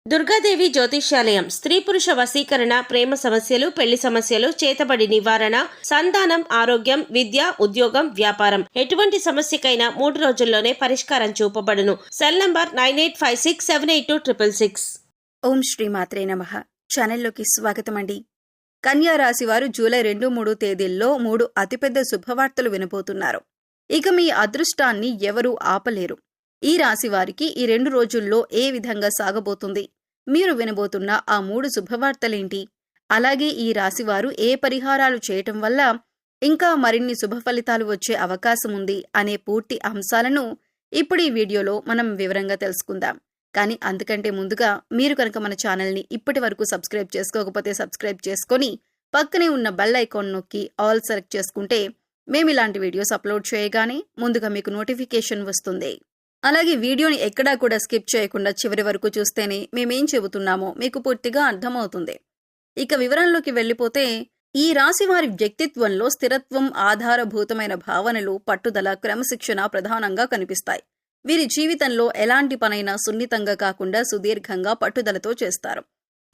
దుర్గాదేవి జ్యోతిష్యాలయం స్త్రీ పురుష వశీకరణ, ప్రేమ సమస్యలు, పెళ్లి సమస్యలు, చేతబడి నివారణ, సంతానం, ఆరోగ్యం, విద్య, ఉద్యోగం, వ్యాపారం ఎటువంటి సమస్యకైనా 3 రోజుల్లోనే పరిష్కారం చూపబడును. Cell number 9856782666. ఓం శ్రీ మాత్రే నమః. ఛానల్లోకి స్వాగతం అండి. కన్యా రాశి వారు జూలై 2-3 తేదీల్లో 3 అతిపెద్ద శుభవార్తలు వినబోతున్నారు. ఇక మీ అదృష్టాన్ని ఎవరూ ఆపలేరు. ఈ రాశి వారికి ఈ 2 రోజుల్లో ఏ విధంగా సాగబోతుంది? మీరు వినబోతున్న ఆ 3 శుభవార్తలేంటి? అలాగే ఈ రాశివారు ఏ పరిహారాలు చేయటం వల్ల ఇంకా మరిన్ని శుభ ఫలితాలు వచ్చే అవకాశం ఉంది అనే పూర్తి అంశాలను ఇప్పుడు ఈ వీడియోలో మనం వివరంగా తెలుసుకుందాం. కానీ అంతకంటే ముందుగా మీరు కనుక మన ఛానల్ని ఇప్పటి వరకు సబ్స్క్రైబ్ చేసుకోకపోతే సబ్స్క్రైబ్ చేసుకొని పక్కనే ఉన్న బెల్ ఐకాన్ నొక్కి ఆల్ సెలెక్ట్ చేసుకుంటే మేము ఇలాంటి వీడియోస్ అప్లోడ్ చేయగానే ముందుగా మీకు నోటిఫికేషన్ వస్తుంది. అలాగే వీడియోని ఎక్కడా కూడా స్కిప్ చేయకుండా చివరి వరకు చూస్తేనే మేమేం చెబుతున్నామో మీకు పూర్తిగా అర్థమవుతుంది. ఇక వివరంలోకి వెళ్ళిపోతే, ఈ రాశి వారి వ్యక్తిత్వంలో స్థిరత్వం, ఆధారభూతమైన భావనలు, పట్టుదల, క్రమశిక్షణ ప్రధానంగా కనిపిస్తాయి. వీరి జీవితంలో ఎలాంటి పనైనా సున్నితంగా కాకుండా సుదీర్ఘంగా పట్టుదలతో చేస్తారు.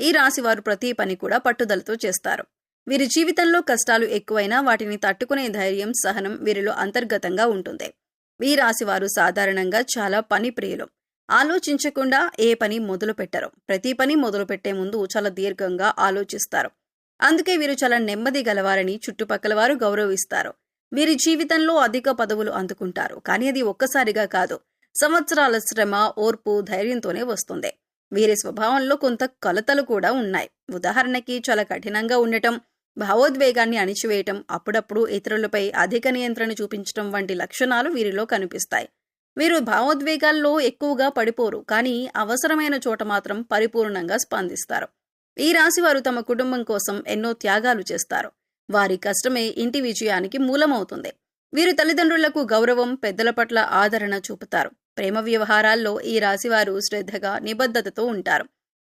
ఈ రాశివారు ప్రతి పని కూడా పట్టుదలతో చేస్తారు. వీరి జీవితంలో కష్టాలు ఎక్కువైనా వాటిని తట్టుకునే ధైర్యం, సహనం వీరిలో అంతర్గతంగా ఉంటుంది. ఈ రాశివారు సాధారణంగా చాలా పని ప్రియులు. ఆలోచించకుండా ఏ పని మొదలు పెట్టరు. ప్రతి పని మొదలు పెట్టే ముందు చాలా దీర్ఘంగా ఆలోచిస్తారు. అందుకే వీరు చాలా నెమ్మది గలవారని చుట్టుపక్కల వారు గౌరవిస్తారు. వీరి జీవితంలో అధిక పదవులు అందుకుంటారు. కానీ అది ఒక్కసారిగా కాదు, సంవత్సరాల శ్రమ, ఓర్పు, ధైర్యంతోనే వస్తుంది. వీరి స్వభావంలో కొంత కొలతలు కూడా ఉన్నాయి. ఉదాహరణకి చాలా కఠినంగా ఉండటం, భావోద్వేగాన్ని అణిచివేయటం, అప్పుడప్పుడు ఇతరులపై అధిక నియంత్రణ చూపించటం వంటి లక్షణాలు వీరిలో కనిపిస్తాయి. వీరు భావోద్వేగాల్లో ఎక్కువగా పడిపోరు, కానీ అవసరమైన చోట మాత్రం పరిపూర్ణంగా స్పందిస్తారు. ఈ రాశివారు తమ కుటుంబం కోసం ఎన్నో త్యాగాలు చేస్తారు. వారి కష్టమే ఇంటి విజయానికి మూలమవుతుంది. వీరు తల్లిదండ్రులకు గౌరవం, పెద్దల పట్ల ఆదరణ చూపుతారు. ప్రేమ వ్యవహారాల్లో ఈ రాశివారు శ్రద్ధగా, నిబద్ధతతో ఉంటారు.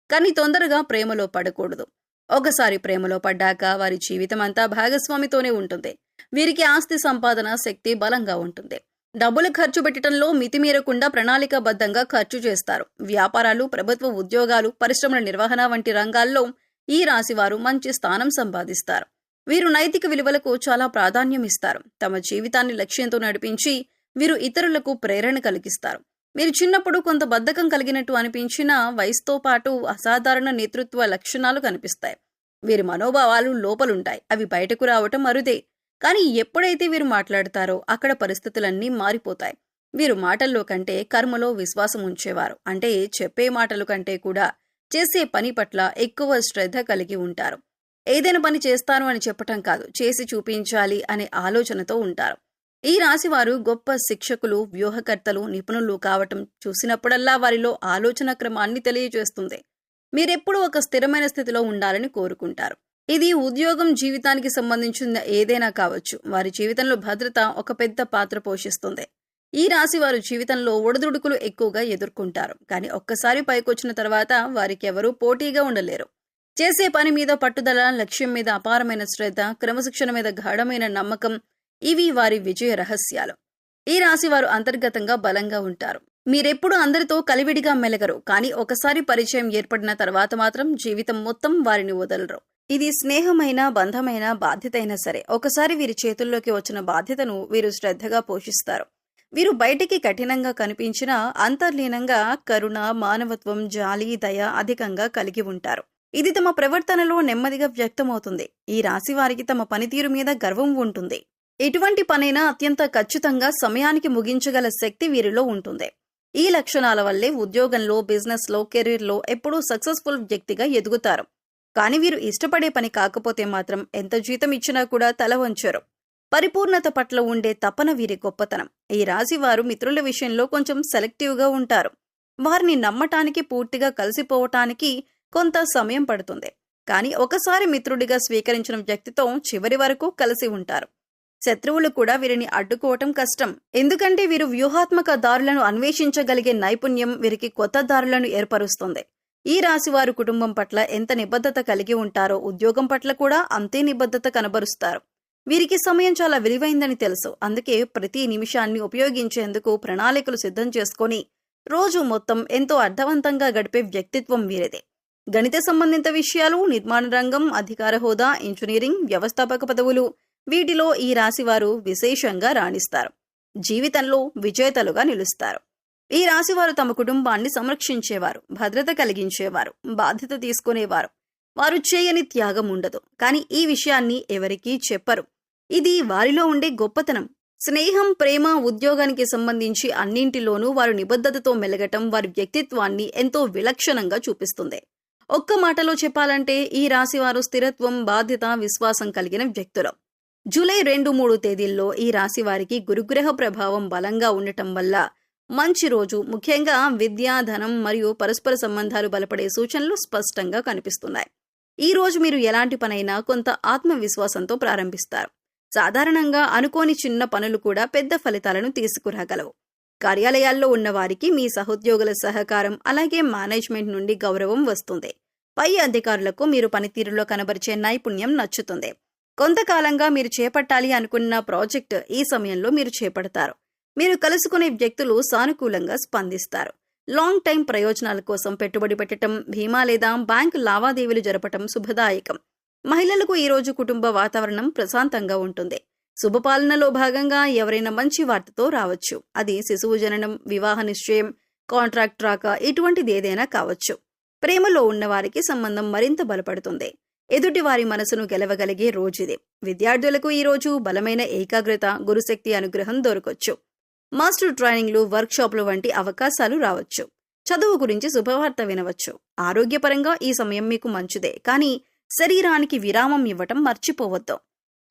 కానీ తొందరగా ప్రేమలో పడకూడదు. ఒకసారి ప్రేమలో పడ్డాక వారి జీవితం అంతా భాగస్వామితోనే ఉంటుంది. వీరికి ఆస్తి సంపాదన శక్తి బలంగా ఉంటుంది. డబ్బులు ఖర్చు పెట్టడంలో మితిమీరకుండా ప్రణాళికాబద్ధంగా ఖర్చు చేస్తారు. వ్యాపారాలు, ప్రభుత్వ ఉద్యోగాలు, పరిశ్రమల నిర్వహణ వంటి రంగాల్లో ఈ రాశివారు మంచి స్థానం సంపాదిస్తారు. వీరు నైతిక విలువలకు చాలా ప్రాధాన్యం ఇస్తారు. తమ జీవితాన్ని లక్ష్యంతో నడిపించి వీరు ఇతరులకు ప్రేరణ కలిగిస్తారు. మీరు చిన్నప్పుడు కొంత బద్ధకం కలిగినట్టు అనిపించినా వయసుతో పాటు అసాధారణ నేతృత్వ లక్షణాలు కనిపిస్తాయి. వీరి మనోభావాలు లోపలుంటాయి. అవి బయటకు రావటం అరుదే. కానీ ఎప్పుడైతే వీరు మాట్లాడతారో అక్కడ పరిస్థితులన్నీ మారిపోతాయి. వీరు మాటల్లో కంటే కర్మలో విశ్వాసం ఉంచేవారు. అంటే చెప్పే మాటలు కంటే కూడా చేసే పని పట్ల ఎక్కువ శ్రద్ధ కలిగి ఉంటారు. ఏదైనా పని చేస్తాను అని చెప్పటం కాదు, చేసి చూపించాలి అనే ఆలోచనతో ఉంటారు. ఈ రాశివారు గొప్ప శిక్షకులు, వ్యూహకర్తలు, నిపుణులు కావటం చూసినప్పుడల్లా వారిలో ఆలోచన క్రమాన్ని తెలియజేస్తుంది. మీరెప్పుడూ ఒక స్థిరమైన స్థితిలో ఉండాలని కోరుకుంటారు. ఇది ఉద్యోగం, జీవితానికి సంబంధించిన ఏదైనా కావచ్చు. వారి జీవితంలో భద్రత ఒక పెద్ద పాత్ర పోషిస్తుంది. ఈ రాశివారు జీవితంలో ఒడిదుడుకులు ఎక్కువగా ఎదుర్కొంటారు. కానీ ఒక్కసారి పైకొచ్చిన తర్వాత వారికి ఎవరూ పోటీగా ఉండలేరు. చేసే పని మీద పట్టుదల, లక్ష్యం మీద అపారమైన శ్రద్ధ, క్రమశిక్షణ మీద గాఢమైన నమ్మకం ఇవి వారి విజయ రహస్యాలు. ఈ రాశివారు అంతర్గతంగా బలంగా ఉంటారు. మీరెప్పుడు అందరితో కలివిడిగా మెలగరు. కానీ ఒకసారి పరిచయం ఏర్పడిన తర్వాత మాత్రం జీవితం మొత్తం వారిని వదలరు. ఇది స్నేహమైన, బంధమైన, బాధ్యత అయినా సరే ఒకసారి వీరి చేతుల్లోకి వచ్చిన బాధ్యతను వీరు శ్రద్ధగా పోషిస్తారు. వీరు బయటికి కఠినంగా కనిపించినా అంతర్లీనంగా కరుణ, మానవత్వం, జాలి, దయ అధికంగా కలిగి ఉంటారు. ఇది తమ ప్రవర్తనలో నెమ్మదిగా వ్యక్తమవుతుంది. ఈ రాశి వారికి తమ పనితీరు మీద గర్వం ఉంటుంది. ఎటువంటి పనైనా అత్యంత ఖచ్చితంగా సమయానికి ముగించగల శక్తి వీరిలో ఉంటుంది. ఈ లక్షణాల వల్లే ఉద్యోగంలో, బిజినెస్లో, కెరీర్లో ఎప్పుడూ సక్సెస్ఫుల్ వ్యక్తిగా ఎదుగుతారు. కానీ వీరు ఇష్టపడే పని కాకపోతే మాత్రం ఎంత జీతం ఇచ్చినా కూడా తల వంచరు. పరిపూర్ణత పట్ల ఉండే తపన వీరి గొప్పతనం. ఈ రాశి వారు మిత్రుల విషయంలో కొంచెం సెలెక్టివ్గా ఉంటారు. వారిని నమ్మటానికి, పూర్తిగా కలిసిపోవటానికి కొంత సమయం పడుతుంది. కానీ ఒకసారి మిత్రుడిగా స్వీకరించిన వ్యక్తితో చివరి వరకు కలిసి ఉంటారు. శత్రువులు కూడా వీరిని అడ్డుకోవటం కష్టం. ఎందుకంటే వీరు వ్యూహాత్మక దారులను అన్వేషించగలిగే నైపుణ్యం వీరికి కొత్త దారులను ఏర్పరుస్తుంది. ఈ రాశివారు కుటుంబం పట్ల ఎంత నిబద్ధత కలిగి ఉంటారో ఉద్యోగం పట్ల కూడా అంతే నిబద్ధత కనబరుస్తారు. వీరికి సమయం చాలా విలువైందని తెలుసు. అందుకే ప్రతి నిమిషాన్ని ఉపయోగించేందుకు ప్రణాళికలు సిద్ధం చేసుకొని రోజు మొత్తం ఎంతో అర్థవంతంగా గడిపే వ్యక్తిత్వం వీరిదే. గణిత సంబంధిత విషయాలు, నిర్మాణ రంగం, అధికార హోదా, ఇంజనీరింగ్, వ్యవస్థాపక పదవులు వీటిలో ఈ రాశివారు విశేషంగా రాణిస్తారు. జీవితంలో విజేతలుగా నిలుస్తారు. ఈ రాశివారు తమ కుటుంబాన్ని సంరక్షించేవారు, భద్రత కలిగించేవారు, బాధ్యత తీసుకునేవారు. వారు చేయని త్యాగం ఉండదు. కానీ ఈ విషయాన్ని ఎవరికీ చెప్పరు. ఇది వారిలో ఉండే గొప్పతనం. స్నేహం, ప్రేమ, ఉద్యోగానికి సంబంధించి అన్నింటిలోనూ వారు నిబద్ధతతో మెలగటం వారి వ్యక్తిత్వాన్ని ఎంతో విలక్షణంగా చూపిస్తుంది. ఒక్క మాటలో చెప్పాలంటే ఈ రాశివారు స్థిరత్వం, బాధ్యత, విశ్వాసం కలిగిన వ్యక్తులు. జూలై 2-3 తేదీల్లో ఈ రాశివారికి గురుగ్రహ ప్రభావం బలంగా ఉండటం వల్ల మంచి రోజు. ముఖ్యంగా విద్య, ధనం మరియు పరస్పర సంబంధాలు బలపడే సూచనలు స్పష్టంగా కనిపిస్తున్నాయి. ఈ రోజు మీరు ఎలాంటి పనైనా కొంత ఆత్మవిశ్వాసంతో ప్రారంభిస్తారు. సాధారణంగా అనుకోని చిన్న పనులు కూడా పెద్ద ఫలితాలను తీసుకురాగలవు. కార్యాలయాల్లో ఉన్న వారికి మీ సహోద్యోగుల సహకారం, అలాగే మేనేజ్మెంట్ నుండి గౌరవం వస్తుంది. పై అధికారులకు మీరు పనితీరులో కనబరిచే నైపుణ్యం నచ్చుతుంది. కొంతకాలంగా మీరు చేపట్టాలి అనుకున్న ప్రాజెక్ట్ ఈ సమయంలో మీరు చేపడతారు. మీరు కలుసుకునే వ్యక్తులు సానుకూలంగా స్పందిస్తారు. లాంగ్ టైం ప్రయోజనాల కోసం పెట్టుబడి పెట్టడం, బీమా లేదా బ్యాంకు లావాదేవీలు జరపటం శుభదాయకం. మహిళలకు ఈ రోజు కుటుంబ వాతావరణం ప్రశాంతంగా ఉంటుంది. శుభపాలనలో భాగంగా ఎవరైనా మంచి వార్తతో రావచ్చు. అది శిశువు జననం, వివాహ నిశ్చయం, కాంట్రాక్ట్ రాక, ఇటువంటిది ఏదైనా కావచ్చు. ప్రేమలో ఉన్నవారికి సంబంధం మరింత బలపడుతుంది. ఎదుటి వారి మనసును గెలవగలిగే రోజుది. విద్యార్థులకు ఈ రోజు బలమైన ఏకాగ్రత, గురుశక్తి అనుగ్రహం దొరకొచ్చు. మాస్టర్ ట్రైనింగ్లు, వర్క్షాప్లు వంటి అవకాశాలు రావచ్చు. చదువు గురించి శుభవార్త వినవచ్చు. ఆరోగ్యపరంగా ఈ సమయం మీకు మంచిదే, కానీ శరీరానికి విరామం ఇవ్వటం మర్చిపోవద్దు.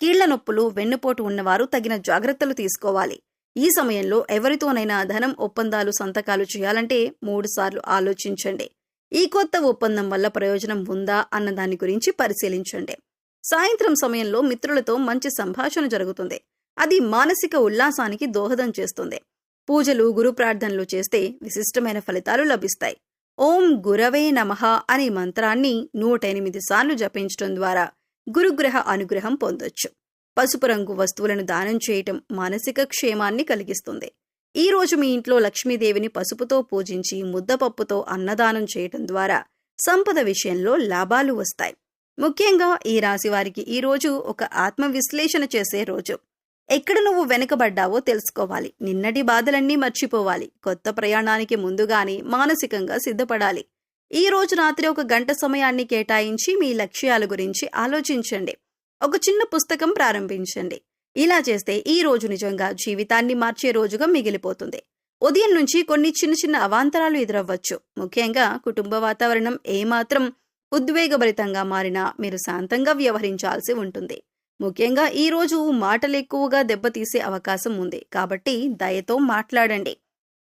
కీళ్ల నొప్పులు, వెన్నుపోటు ఉన్నవారు తగిన జాగ్రత్తలు తీసుకోవాలి. ఈ సమయంలో ఎవరితోనైనా ధనం ఒప్పందాలు, సంతకాలు చేయాలంటే 3 సార్లు ఆలోచించండి. ఈ కొత్త ఒప్పందం వల్ల ప్రయోజనం ఉందా అన్న దాని గురించి పరిశీలించండి. సాయంత్రం సమయంలో మిత్రులతో మంచి సంభాషణ జరుగుతుంది. అది మానసిక ఉల్లాసానికి దోహదం చేస్తుంది. పూజలు, గురు ప్రార్థనలు చేస్తే విశిష్టమైన ఫలితాలు లభిస్తాయి. ఓం గురవే నమః అనే మంత్రాన్ని 108 సార్లు జపించడం ద్వారా గురుగ్రహ అనుగ్రహం పొందొచ్చు. పసుపు రంగు వస్తువులను దానం చేయటం మానసిక క్షేమాన్ని కలిగిస్తుంది. ఈ రోజు మీ ఇంట్లో లక్ష్మీదేవిని పసుపుతో పూజించి ముద్దపప్పుతో అన్నదానం చేయటం ద్వారా సంపద విషయంలో లాభాలు వస్తాయి. ముఖ్యంగా ఈ రాశి వారికి ఈ రోజు ఒక ఆత్మ విశ్లేషణ చేసే రోజు. ఎక్కడ నువ్వు వెనుకబడ్డావో తెలుసుకోవాలి. నిన్నటి బాధలన్నీ మర్చిపోవాలి. కొత్త ప్రయాణానికి ముందుగానే మానసికంగా సిద్ధపడాలి. ఈ రోజు రాత్రి 1 గంట సమయాన్ని కేటాయించి మీ లక్ష్యాల గురించి ఆలోచించండి. ఒక చిన్న పుస్తకం ప్రారంభించండి. ఇలా చేస్తే ఈ రోజు నిజంగా జీవితాన్ని మార్చే రోజుగా మిగిలిపోతుంది. ఉదయం నుంచి కొన్ని చిన్న అవాంతరాలు ఎదురవ్వచ్చు. ముఖ్యంగా కుటుంబ వాతావరణం ఏమాత్రం ఉద్వేగభరితంగా మారినా మీరు శాంతంగా వ్యవహరించాల్సి ఉంటుంది. ముఖ్యంగా ఈ రోజు మాటలు ఎక్కువగా దెబ్బతీసే అవకాశం ఉంది. కాబట్టి దయతో మాట్లాడండి.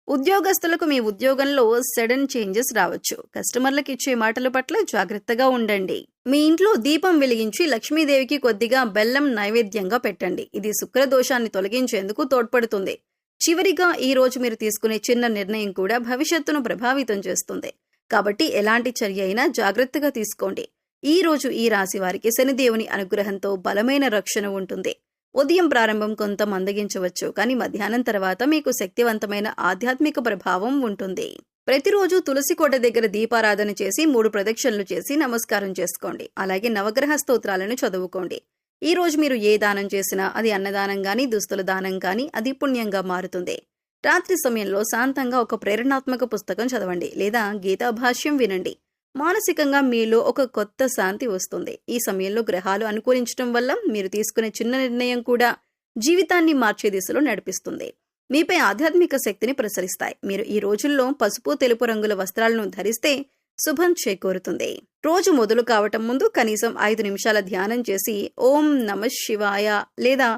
ఉద్యోగస్తులకు మీ ఉద్యోగంలో సడన్ చేంజెస్ రావచ్చు. కస్టమర్లకు ఇచ్చే మాటల పట్ల జాగ్రత్తగా ఉండండి. మీ ఇంట్లో దీపం వెలిగించి లక్ష్మీదేవికి కొద్దిగా బెల్లం నైవేద్యంగా పెట్టండి. ఇది శుక్రదోషాన్ని తొలగించేందుకు తోడ్పడుతుంది. చివరిగా ఈ రోజు మీరు తీసుకునే చిన్న నిర్ణయం కూడా భవిష్యత్తును ప్రభావితం చేస్తుంది. కాబట్టి ఎలాంటి చర్య అయినా జాగ్రత్తగా తీసుకోండి. ఈ రోజు ఈ రాశి వారికి శనిదేవుని అనుగ్రహంతో బలమైన రక్షణ ఉంటుంది. ఉదయం ప్రారంభం కొంత మందగించవచ్చు, కానీ మధ్యాహ్నం తర్వాత మీకు శక్తివంతమైన ఆధ్యాత్మిక ప్రభావం ఉంటుంది. ప్రతిరోజు తులసి కోట దగ్గర దీపారాధన చేసి 3 ప్రదక్షిణలు చేసి నమస్కారం చేసుకోండి. అలాగే నవగ్రహ స్తోత్రాలను చదువుకోండి. ఈ రోజు మీరు ఏ దానం చేసినా, అది అన్నదానం గాని, దుస్తుల దానం కానీ, అది పుణ్యంగా మారుతుంది. రాత్రి సమయంలో శాంతంగా ఒక ప్రేరణాత్మక పుస్తకం చదవండి లేదా గీతా భాష్యం వినండి. మానసికంగా మీలో ఒక కొత్త శాంతి వస్తుంది. ఈ సమయంలో గ్రహాలు అనుకూలించడం వల్ల మీరు తీసుకునే చిన్న నిర్ణయం కూడా జీవితాన్ని మార్చే దిశలో నడిపిస్తుంది. మీపై ఆధ్యాత్మిక శక్తిని ప్రసరిస్తాయి. మీరు ఈ రోజుల్లో పసుపు, తెలుపు రంగుల వస్త్రాలను ధరిస్తే శుభం చేకూరుతుంది. రోజు మొదలు కావటం ముందు కనీసం 5 నిమిషాల ధ్యానం చేసి ఓం నమః శివాయ లేదా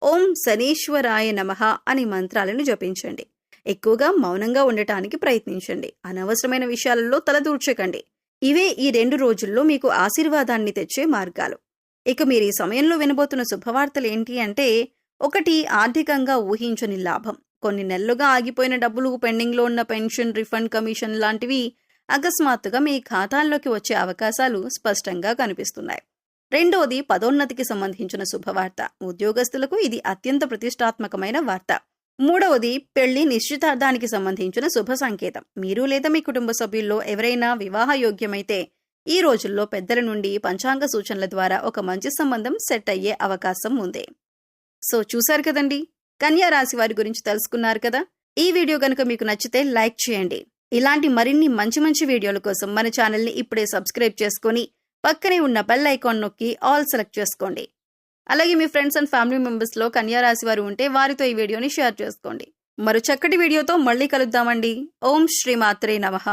ఓం శనీశ్వరాయ నమః అనే మంత్రాలను జపించండి. ఎక్కువగా మౌనంగా ఉండటానికి ప్రయత్నించండి. అనవసరమైన విషయాలలో తలదూర్చకండి. ఇవే ఈ 2 రోజుల్లో మీకు ఆశీర్వాదాన్ని తెచ్చే మార్గాలు. ఇక మీరు ఈ సమయంలో వినబోతున్న శుభవార్తలు ఏంటి అంటే, 1 ఆర్థికంగా ఊహించని లాభం. కొన్ని నెలలుగా ఆగిపోయిన డబ్బులు, పెండింగ్లో ఉన్న పెన్షన్, రిఫండ్, కమిషన్ లాంటివి అకస్మాత్తుగా మీ ఖాతాల్లోకి వచ్చే అవకాశాలు స్పష్టంగా కనిపిస్తున్నాయి. 2వది పదోన్నతికి సంబంధించిన శుభవార్త. ఉద్యోగస్తులకు ఇది అత్యంత ప్రతిష్టాత్మకమైన వార్త. మూడవది పెళ్లి నిశ్చితార్థానికి సంబంధించిన శుభ సంకేతం. మీరు లేదా మీ కుటుంబ సభ్యుల్లో ఎవరైనా వివాహ యోగ్యమైతే ఈ రోజుల్లో పెద్దల నుండి పంచాంగ సూచనల ద్వారా ఒక మంచి సంబంధం సెట్ అయ్యే అవకాశం ఉంది. సో చూశారు కదండి, కన్యా రాశి వారి గురించి తెలుసుకున్నారు కదా. ఈ వీడియో గనుక మీకు నచ్చితే లైక్ చేయండి. ఇలాంటి మరిన్ని మంచి వీడియోల కోసం మన ఛానల్ని ఇప్పుడే సబ్స్క్రైబ్ చేసుకొని పక్కనే ఉన్న బెల్ ఐకాన్ నొక్కి ఆల్ సెలెక్ట్ చేసుకోండి. అలాగే మీ ఫ్రెండ్స్ అండ్ ఫ్యామిలీ మెంబర్స్లో కన్యా రాశి వారు ఉంటే వారితో ఈ వీడియోని షేర్ చేసుకోండి. మరో చక్కటి వీడియోతో మళ్ళీ కలుద్దామండి. ఓం శ్రీ మాత్రే నమః.